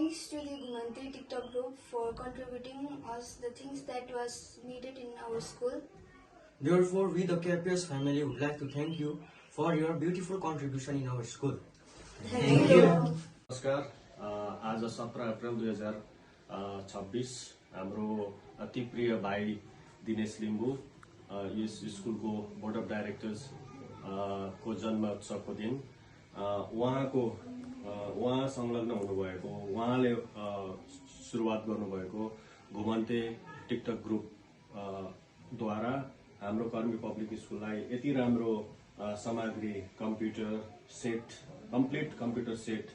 Thanks to the Gumantri TikTok group for contributing us the things that was needed in our school. Therefore, we the KPS family would like to thank you for your beautiful contribution in our school. Thank you. नमस्कार आज 17 April 2026 हाम्रो अति प्रिय भाइ दिनेश लिम्बू यस स्कुलको board of directors को जन्म उत्सवको दिन उहाँ संलग्न हुनुभएको उहाँले सुरुवात गर्नुभएको घुमन्ते टिकटक ग्रुप द्वारा हाम्रो कर्मी पब्लिक स्कुललाई यति राम्रो सामग्री computer set complete computer set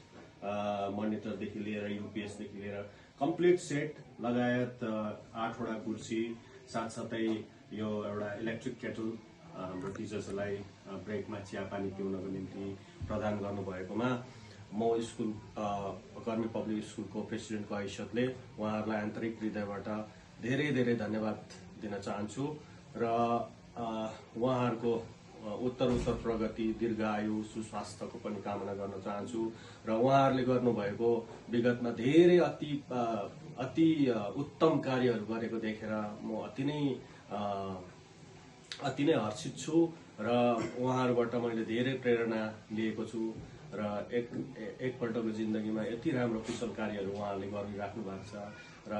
मनिटरदेखि लिएर युपीएसदेखि लिएर कम्प्लिट सेट लगायत 8 वटा कुर्सी साथसाथै यो एउटा इलेक्ट्रिक केटल हाम्रो टिचर्सहरूलाई ब्रेकमा चिया पानी पिउनको निम्ति प्रदान गर्नुभएकोमा म स्कुल कर्मी पब्लिक स्कुलको प्रेसिडेन्टको हैसियतले उहाँहरूलाई आन्तरिक हृदयबाट धेरै धेरै धन्यवाद दिन चाहन्छु र उहाँहरूको उत्तर प्रगति दीर्घायु सुस्वास्थ्यको पनि कामना गर्न चाहन्छु र उहाँहरूले गर्नुभएको विगतमा धेरै अति उत्तम कार्यहरू गरेको देखेर म अति नै हर्षित छु र उहाँहरूबाट मैले धेरै प्रेरणा लिएको छु र एकपल्टको जिन्दगीमा यति राम्रो कुशल कार्यहरू उहाँहरूले गरिराख्नु भएको छ र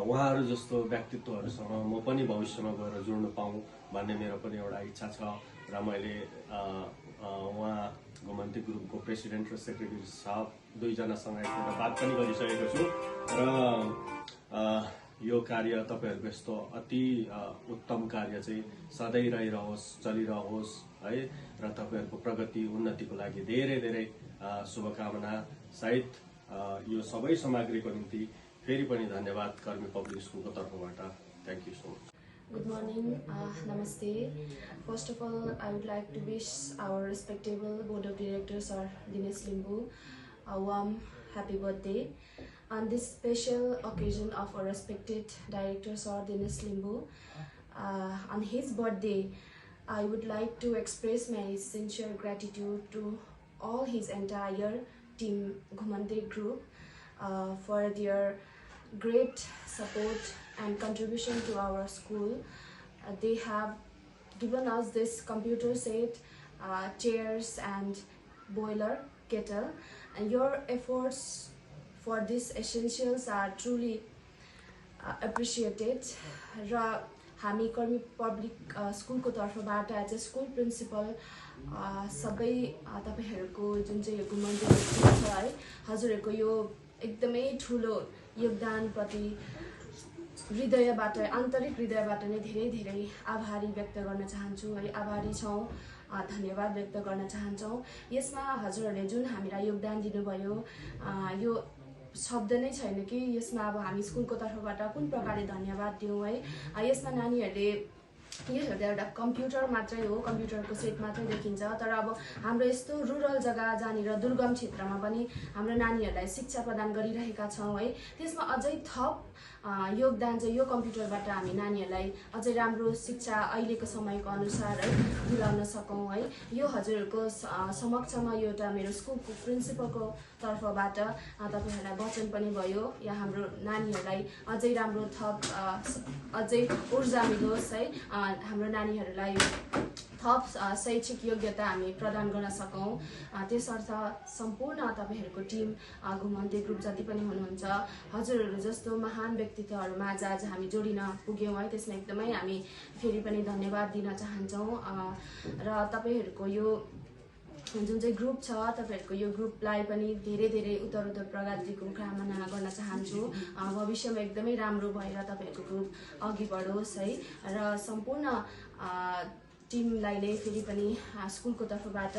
उहाँहरू जस्तो व्यक्तित्वहरूसँग म पनि भविष्यमा गएर जोड्न पाऊँ भन्ने मेरो पनि एउटा इच्छा छ र मैले उहाँ घुमन्ते ग्रुपको प्रेसिडेन्ट र सेक्रेटरी साहब दुईजनासँग एकपल्ट बात पनि गरिसकेको छु र यो कार्य तपाईहरुको यस्तो अति उत्तम कार्य चाहिँ सधैँ रहिरहोस् चलिरहोस् है र तपाईहरुको प्रगति उन्नतिको लागि धेरै धेरै शुभकामना सहित यो सबै सामग्रीको निम्ति फेरि पनि धन्यवाद कर्मी पब्लिक स्कुलको तर्फबाट thank you so much Good morning, namaste. First of all, I would like to wish our respectable board of directors, Sir Dinesh Limbu, a warm happy birthday. On this special occasion of our respected director, Sir Dinesh Limbu, on his birthday, I would like to express my sincere gratitude to all his entire team, Ghumante Group, for their great support and contribution to our school. They have given us this computer set, chairs and boiler kettle, and your efforts for these essentials are truly appreciated. र हामी कर्मी public स्कुलको तर्फबाट as a school principal सबै तपाईहरुको जुन चाहिँ घुमन्ते छ है हजुरहरुको यो एकदमै ठुलो योगदान प्रति हृदयबाट आन्तरिक हृदयबाट नै धेरै धेरै आभारी व्यक्त गर्न चाहन्छु है आभारी छौं धन्यवाद व्यक्त गर्न चाहन्छौं यसमा हजुरहरुले जुन हामीलाई योगदान दिनुभयो यो शब्द नै छैन कि यसमा अब हामी स्कुलको तर्फबाट कुन प्रकारले धन्यवाद दिउँ है यसमा नानीहरुले यो एउटा कम्प्युटर मात्रै हो कम्प्युटरको सेट मात्रै देखिन्छ तर अब हाम्रो यस्तो रुरल जग्गा जहाँनिर दुर्गम क्षेत्रमा पनि हाम्रो नानीहरुलाई शिक्षा प्रदान गरिरहेका छौं है त्यसमा अझै थप योगदान चाहिँ यो कम्प्युटरबाट हामी नानीहरुलाई अझै राम्रो शिक्षा अहिलेको समयको अनुसार है दिलाउन सकौं है यो हजुरहरुको समक्षमा एउटा मेरो स्कुलको प्रिन्सिपलको तर्फबाट तपाईहरुलाई वचन पनि भयो या हाम्रो नानीहरुलाई अझै राम्रो थप अझै ऊर्जा मिलोस् है हाम्रो नानीहरुलाई थप शैक्षिक योग्यता हामी प्रदान गर्न सकौं त्यसर्थ सम्पूर्ण तपाईहरुको टिम घुमन्ते ग्रुप जति पनि हुनुहुन्छ हजुरहरु जस्तो महान व्यक्तित्वहरुमा आज हामी जोडिन पुग्यौं है त्यसमा एकदमै हामी फेरि पनि धन्यवाद दिन चाहन्छौं र तपाईहरुको यो जुन चाहिँ ग्रुप छ तपाईहरुको यो ग्रुपलाई पनि धेरै धेरै उत्तरोत्तर प्रगतिको कामना गर्न चाहन्छु भविष्यमा एकदमै राम्रो भएर तपाईहरुको ग्रुप अघि बढोस् है र सम्पूर्ण टिमलाई नै फेरि पनि स्कुलको तर्फबाट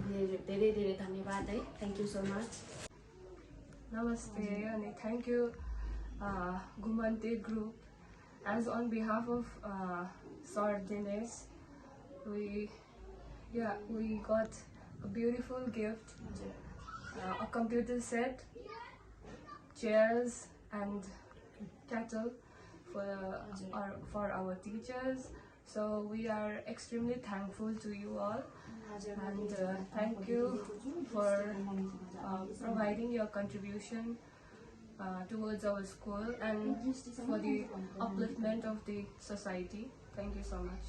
धेरै धेरै धन्यवाद है थ्यांक यू सो मच नमस्ते अनि thank you Ghumante Group as on behalf of Sir Dinesh we got a beautiful gift a computer set chairs and kettle for our teachers so we are extremely thankful to you all and thank you for providing your contribution towards our school and for the upliftment of the society. Thank you so much.